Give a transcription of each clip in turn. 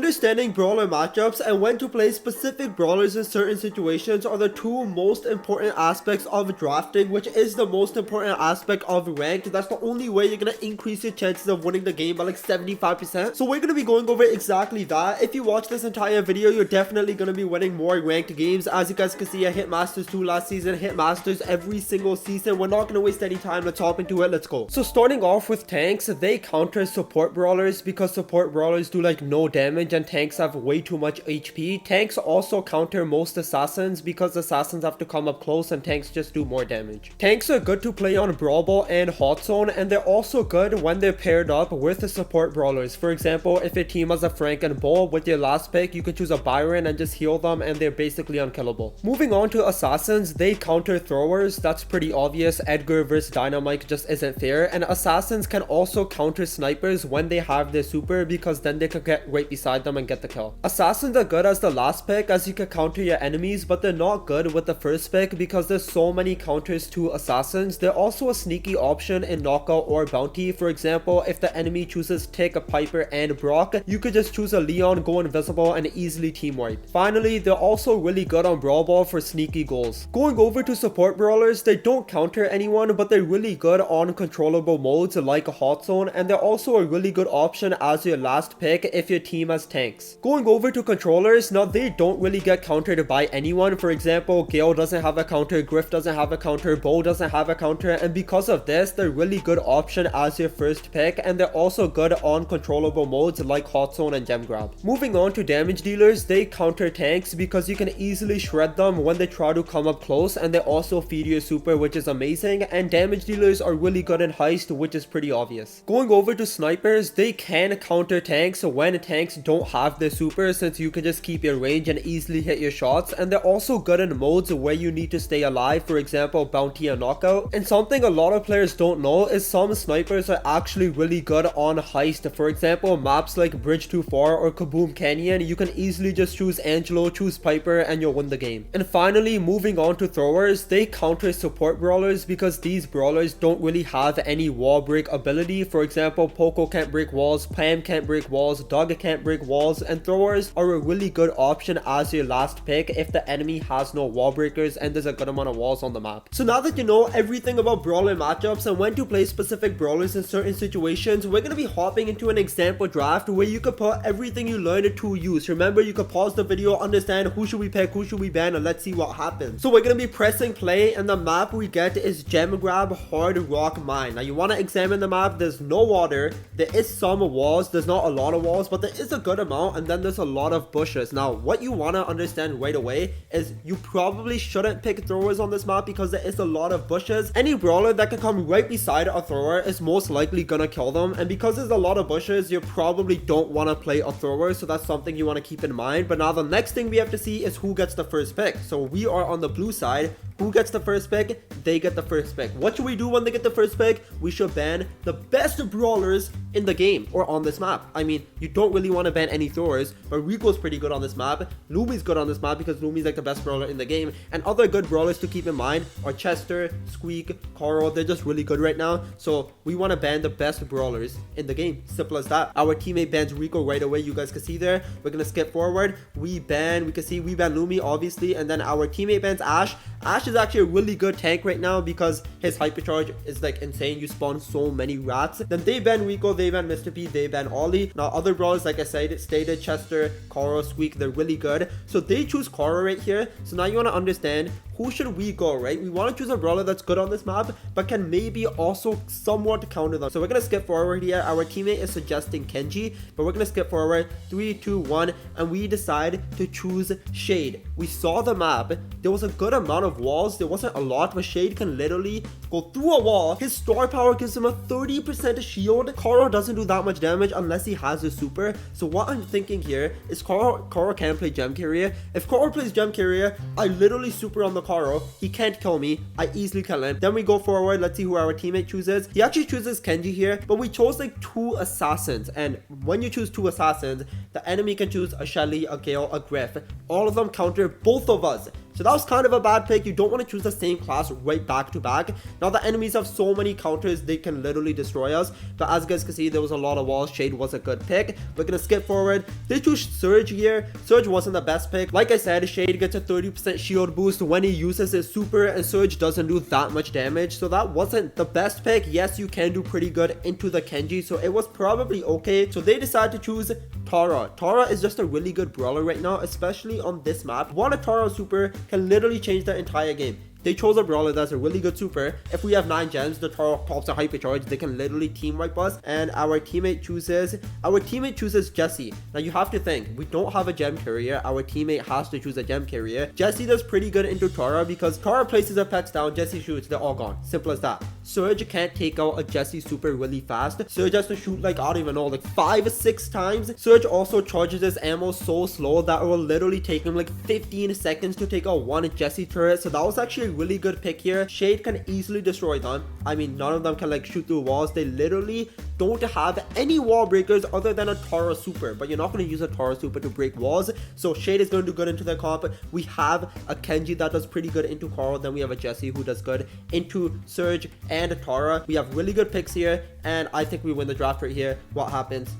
Understanding brawler matchups and when to play specific brawlers in certain situations are the two most important aspects of drafting, which is the most important aspect of ranked. That's the only way you're gonna increase your chances of winning the game by like 75%. So we're gonna be going over exactly that. If you watch this entire video, you're definitely gonna be winning more ranked games. As you guys can see, I hit Masters 2 last season, hit Masters every single season. We're not gonna waste any time. Let's hop into it. Let's go. So starting off with tanks, they counter support brawlers because support brawlers do like no damage and tanks have way too much HP. Tanks also counter most assassins because assassins have to come up close and tanks just do more damage. Tanks are good to play on Brawl Ball and Hot Zone, and they're also good when they're paired up with the support brawlers. For example, if your team has a Frank and Bull, with your last pick, you can choose a Byron and just heal them and they're basically unkillable. Moving on to assassins, they counter throwers. That's pretty obvious. Edgar versus Dynamite just isn't fair. And assassins can also counter snipers when they have their super because then they could get right beside them and get the kill. Assassins are good as the last pick as you can counter your enemies, but they're not good with the first pick because there's so many counters to assassins. They're also a sneaky option in knockout or bounty. For example, if the enemy chooses Tick, Piper, and Brock, you could just choose a Leon, go invisible, and easily team wipe. Finally, they're also really good on Brawl Ball for sneaky goals. Going over to support brawlers, they don't counter anyone, but they're really good on controllable modes like a Hot Zone, and they're also a really good option as your last pick if your team has tanks. Going over to controllers, now they don't really get countered by anyone. For example, Gale doesn't have a counter, Griff doesn't have a counter, Bo doesn't have a counter, and because of this, they're really good option as your first pick, and they're also good on controllable modes like Hot Zone and Gem Grab. Moving on to damage dealers, they counter tanks because you can easily shred them when they try to come up close, and they also feed your super, which is amazing, and damage dealers are really good in Heist, which is pretty obvious. Going over to snipers, they can counter tanks when tanks don't have their super, since you can just keep your range and easily hit your shots, and they're also good in modes where you need to stay alive, for example bounty and knockout. And something a lot of players don't know is some snipers are actually really good on Heist. For example, maps like Bridge Too Far or Kaboom Canyon, you can easily just choose Angelo, choose Piper, and you'll win the game. And finally, moving on to throwers, they counter support brawlers because these brawlers don't really have any wall break ability. For example, Poco can't break walls, Pam can't break walls, Doug can't break walls, and throwers are a really good option as your last pick if the enemy has no wall breakers and there's a good amount of walls on the map. So now that you know everything about brawler matchups and when to play specific brawlers in certain situations, we're going to be hopping into an example draft where you could put everything you learned to use. Remember, you could pause the video, understand who should we pick, who should we ban, and let's see what happens. So we're going to be pressing play, and the map we get is Gem Grab Hard Rock Mine. Now you want to examine the map. There's no water, there is some walls, there's not a lot of walls, but there is a good amount, and then there's a lot of bushes. Now what you want to understand right away is you probably shouldn't pick throwers on this map because there is a lot of bushes. Any brawler that can come right beside a thrower is most likely gonna kill them, and because there's a lot of bushes, you probably don't want to play a thrower, so that's something you want to keep in mind. But now the next thing we have to see is who gets the first pick. So we are on the blue side. Who gets the first pick? They get the first pick. What should we do when they get the first pick? We should ban the best brawlers in the game or on this map. I mean, you don't really want to ban any throwers, but Rico's pretty good on this map. Lumi's good on this map because Lumi's like the best brawler in the game. And other good brawlers to keep in mind are Chester, Squeak, Carl. They're just really good right now. So we want to ban the best brawlers in the game. Simple as that. Our teammate bans Rico right away. You guys can see there. We're going to skip forward. We ban Lumi obviously. And then our teammate bans Ash. Ash is actually a really good tank right now because his hypercharge is like insane. You spawn so many rats. Then they ban Rico, they ban Mr. P, they ban Ollie. Now other brawlers, like I said, stated Chester, Koro, Squeak, they're really good. So they choose Koro right here. So now you want to understand who should we go, right? We want to choose a brawler that's good on this map but can maybe also somewhat counter them. So we're going to skip forward here. Our teammate is suggesting Kenji, but we're going to skip forward. 3, 2, 1, and we decide to choose Shade. We saw the map. There was a good amount of walls. There wasn't a lot, but Shade can literally go through a wall. His star power gives him a 30% shield. Koro doesn't do that much damage unless he has a super. So what I'm thinking here is Koro can play Gem Carrier. If Koro plays Gem Carrier, I literally super on the Koro. He can't kill me. I easily kill him. Then we go forward. Let's see who our teammate chooses. He actually chooses Kenji here, but we chose like 2 assassins. And when you choose 2 assassins, the enemy can choose a Shelly, a Gale, a Griff. All of them counter both of us. So that was kind of a bad pick. You don't want to choose the same class right back to back. Now the enemies have so many counters, they can literally destroy us. But as you guys can see, there was a lot of walls. Shade was a good pick. We're gonna skip forward. They choose Surge here. Surge wasn't the best pick. Like I said, Shade gets a 30% shield boost when he uses his super, and Surge doesn't do that much damage. So that wasn't the best pick. Yes, you can do pretty good into the Kenji, so it was probably okay. So they decided to choose Tara. Tara is just a really good brawler right now, especially on this map. One Tara super can literally change the entire game. They chose a brawler that's a really good super. If we have 9 gems, the Tara pops a hypercharge. They can literally team wipe us. And our teammate chooses Jesse. Now you have to think, we don't have a gem carrier. Our teammate has to choose a gem carrier. Jesse does pretty good into Tara because Tara places her pets down, Jesse shoots, they're all gone. Simple as that. Surge can't take out a Jesse super really fast. Surge has to shoot like, I don't even know, like 5 or 6 times. Surge also charges his ammo so slow that it will literally take him like 15 seconds to take out one Jesse turret. So that was actually a really good pick here. Shade can easily destroy them. I mean, none of them can like shoot through walls. They literally don't have any wall breakers other than a Tara super, but you're not going to use a Tara super to break walls. So Shade is going to do good into the comp. We have a Kenji that does pretty good into Carl. Then we have a Jesse who does good into Surge and Tara. We have really good picks here, and I think we win the draft right here. What happens?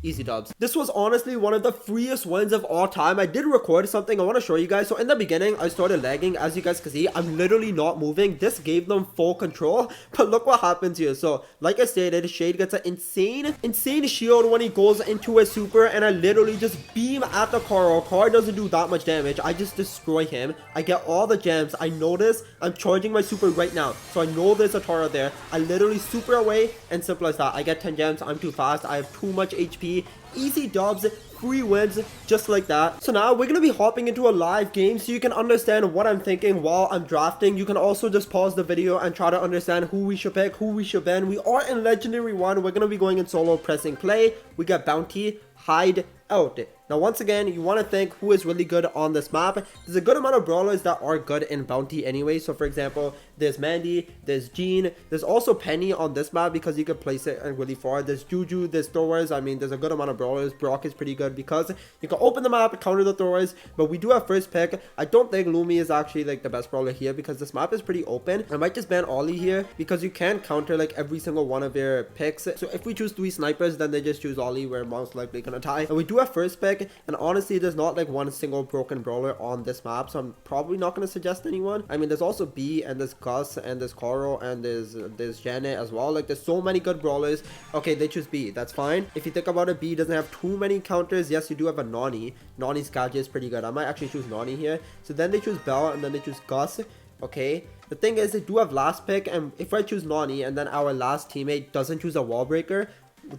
Easy dubs. This was honestly one of the freest wins of all time. I did record something I want to show you guys. So in the beginning, I started lagging. As you guys can see, I'm literally not moving. This gave them full control. But look what happens here. So like I stated, Shade gets an insane shield when he goes into a super. And I literally just beam at the Carl. Carl doesn't do that much damage. I just destroy him. I get all the gems. I notice I'm charging my super right now. So I know there's a Tara there. I literally super away, and simple as that. I get 10 gems. I'm too fast. I have too much HP. Easy dubs, free wins, just like that. So now we're going to be hopping into a live game so you can understand what I'm thinking while I'm drafting. You can also just pause the video and try to understand who we should pick, who we should ban. We are in Legendary 1. We're going to be going in solo, pressing play. We got Bounty, Hide, Out. Now once again, you want to think who is really good on this map. There's a good amount of brawlers that are good in Bounty anyway. So for example, there's Mandy, there's Jean, there's also Penny on this map because you can place it really far. There's Juju, there's throwers. I mean, there's a good amount of brawlers. Brock is pretty good because you can open the map, counter the throwers. But we do have first pick. I don't think Lumi is actually like the best brawler here because this map is pretty open. I might just ban Ollie here because you can counter like every single one of their picks. So if we choose 3 snipers, then they just choose Ollie. We're most likely gonna die. And we do have first pick. And honestly, there's not like one single broken brawler on this map, so I'm probably not going to suggest anyone. I mean, there's also B, and there's Gus, and there's Carl, and there's Janet as well. Like, there's so many good brawlers. Okay, they choose B. That's fine. If you think about it, B doesn't have too many counters. Yes, you do have a Nani. Nani's gadget is pretty good. I might actually choose Nani here. So then they choose Bell, and then they choose Gus. Okay, the thing is, they do have last pick, and if I choose Nani, and then our last teammate doesn't choose a wall breaker,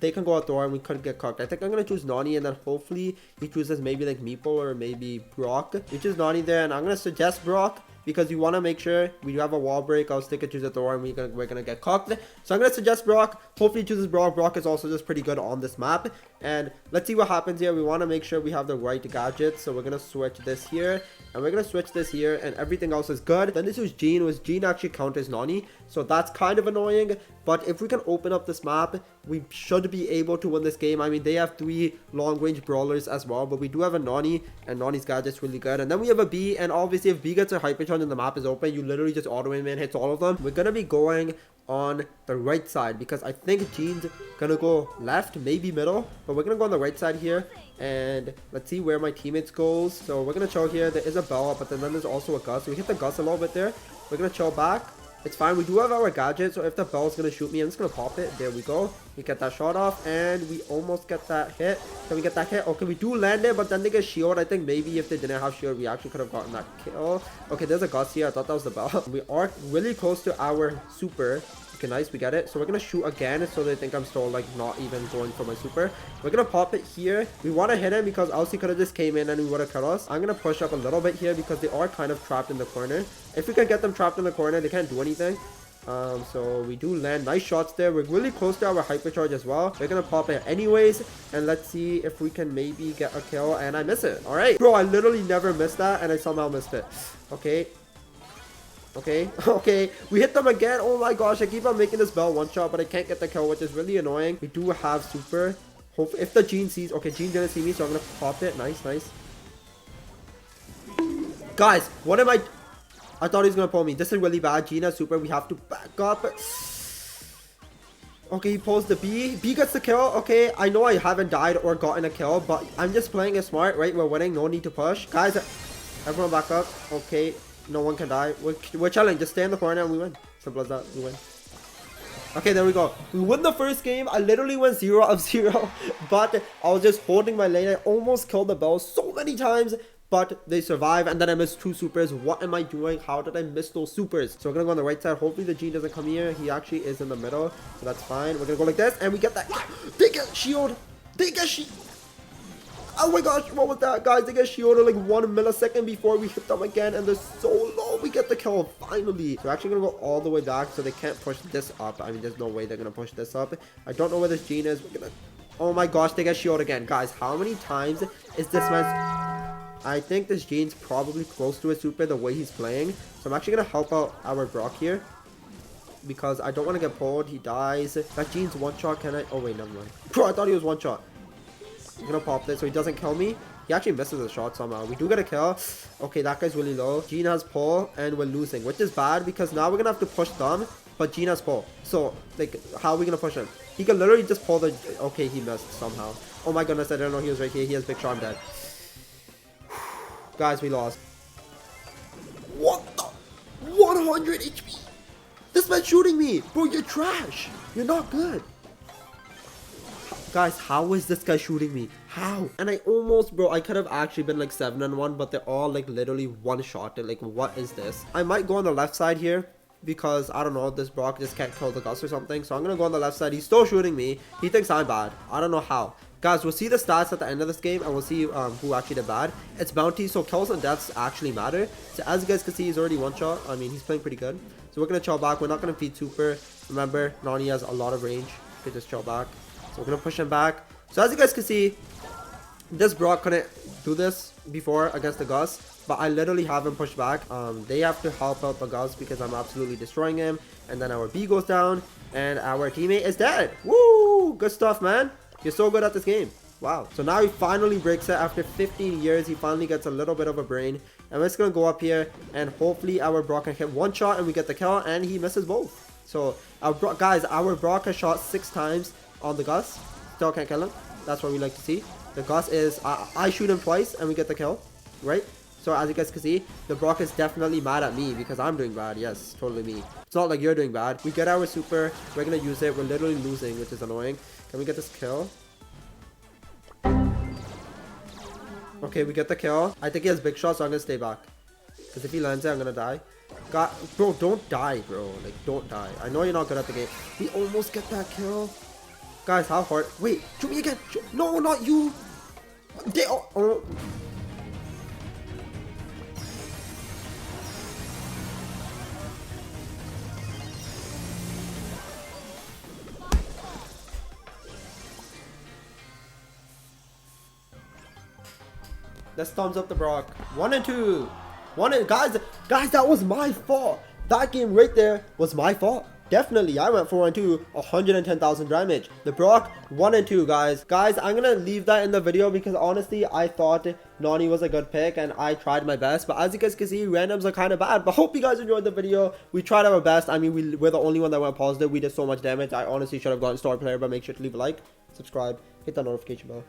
they can go out Thor and we couldn't get cooked. I think I'm going to choose Nani, and then hopefully he chooses maybe like Meeple or maybe Brock. We choose Nani there, and I'm going to suggest Brock because you want to make sure we do have a wall break. I'll stick it to the Thor and we're gonna get cooked. So I'm going to suggest Brock. Hopefully he chooses Brock. Brock is also just pretty good on this map. And let's see what happens here. We want to make sure we have the right gadgets. So we're going to switch this here. And we're going to switch this here. And everything else is good. Then this was Jean. Jean actually counters Nani. So that's kind of annoying. But if we can open up this map, we should be able to win this game. I mean, they have 3 long-range brawlers as well. But we do have a Nani. And Nani's gadget's really good. And then we have a B. And obviously, if B gets a hypercharge and the map is open, you literally just auto-aim and hits all of them. We're going to be going on the right side because I think Jean's gonna go left, maybe middle, but we're gonna go on the right side here. And let's see where my teammates goes. So we're gonna chill here. There is a Bell, but then there's also a Gus. So we hit the Gus a little bit there. We're gonna chill back. It's fine. We do have our gadget, so if the Bell's gonna shoot me, I'm just gonna pop it. There we go. We get that shot off, and we almost get that hit. Can we get that hit? Okay, we do land it, but then they get shield. I think maybe if they didn't have shield, we actually could have gotten that kill. Okay, there's a Gus here. I thought that was the Bell. We are really close to our super. Okay, nice, we get it. So we're gonna shoot again, so they think I'm still like not even going for my super. We're gonna pop it here. We want to hit him because else he could have just came in and we would have cut us. I'm gonna push up a little bit here because they are kind of trapped in the corner. If we can get them trapped in the corner, they can't do anything. So we do land nice shots there. We're really close to our hypercharge as well. We're gonna pop it anyways, and let's see if we can maybe get a kill. And I miss it. All right, bro, I literally never missed that, and I somehow missed it. Okay. Okay, we hit them again. Oh my gosh, I keep on making this Bell one shot, but I can't get the kill, which is really annoying. We do have super. Hope if the Jean sees, okay, Jean didn't see me, so I'm gonna pop it. Nice. Guys, what am I thought he was gonna pull me. This is really bad. Gina super. We have to back up. Okay, he pulls the B. B gets the kill. Okay, I know I haven't died or gotten a kill, but I'm just playing it smart, right? We're winning. No need to push. Guys, everyone back up. Okay, no one can die. We're chilling. Just stay in the corner and we win. Simple as that. We win. Okay, there we go. We win the first game. I literally went 0 of 0, but I was just holding my lane. I almost killed the bell so many times, but they survive, and then I missed 2 supers. What am I doing? How did I miss those supers? So we're gonna go on the right side. Hopefully the Gene doesn't come here. He actually is in the middle, so that's fine. We're gonna go like this, and we get that. They get shield. They get shield. Oh my gosh, what was that, guys? They get shielded like 1 millisecond before we hit them again, and they're so low. We get the kill finally. So we're actually gonna go all the way back, so they can't push this up. I mean, there's no way they're gonna push this up. I don't know where this Gene is. We're gonna. Oh my gosh, they get shielded again, guys. How many times is this man? I think this Gene's probably close to a super the way he's playing. So I'm actually going to help out our Brock here, because I don't want to get pulled. He dies. That Gene's one shot. Can I? Oh wait, never mind. Bro, I thought he was one shot. I'm going to pop this so he doesn't kill me. He actually misses a shot somehow. We do get a kill. Okay, that guy's really low. Gene has pull and we're losing, which is bad because now we're going to have to push them. But Gene has pull. So, like, how are we going to push him? He can literally just pull the... Okay, he missed somehow. Oh my goodness, I didn't know he was right here. He has big shot. I'm dead. Guys, we lost. What the? 100 HP. This man's shooting me. Bro, you're trash. You're not good. Guys, how is this guy shooting me? How? And I almost, bro, I could have actually been like 7-1, but they're all like literally one shot. Like, what is this? I might go on the left side here, because I don't know, this Brock just can't kill the Gus or something. So I'm gonna go on the left side. He's still shooting me. He thinks I'm bad. I don't know how. Guys, we'll see the stats at the end of this game, and we'll see who actually did bad. It's bounty, so kills and deaths actually matter. So as you guys can see, he's already one shot. I mean, he's playing pretty good. So we're gonna chill back. We're not gonna feed super. Remember, Nani has a lot of range. We could just chill back. So we're gonna push him back. So as you guys can see, this Brock couldn't do this before against the Gus, but I literally have him push back. They have to help out the Gus because I'm absolutely destroying him. And then our B goes down, and our teammate is dead. Woo! Good stuff, man. You're so good at this game. Wow. So now he finally breaks it. After 15 years, he finally gets a little bit of a brain. And we're just going to go up here, and hopefully our Brock can hit one shot and we get the kill, and he misses both. So, guys, our Brock has shot 6 times on the Gus. Still can't kill him. That's what we like to see. The Gus is, I shoot him twice and we get the kill, right? So as you guys can see, the Brock is definitely mad at me because I'm doing bad. Yes, totally me. It's not like you're doing bad. We get our super. We're going to use it. We're literally losing, which is annoying. Can we get this kill? Okay, we get the kill. I think he has big shots, so I'm going to stay back. Because if he lands it, I'm going to die. God, bro, don't die, bro. Like, don't die. I know you're not good at the game. We almost get that kill. Guys, how hard? Wait, shoot me again. No, not you. They oh. Let's thumbs up the Brock. 1 and 2. Guys, that was my fault. That game right there was my fault. Definitely, I went 4 and 2, 110,000 damage. The Brock 1 and 2, guys. Guys, I'm gonna leave that in the video because honestly, I thought Nani was a good pick and I tried my best. But as you guys can see, randoms are kind of bad. But hope you guys enjoyed the video. We tried our best. I mean, we're the only one that went positive. We did so much damage. I honestly should have gotten star player, but make sure to leave a like, subscribe, hit that notification bell.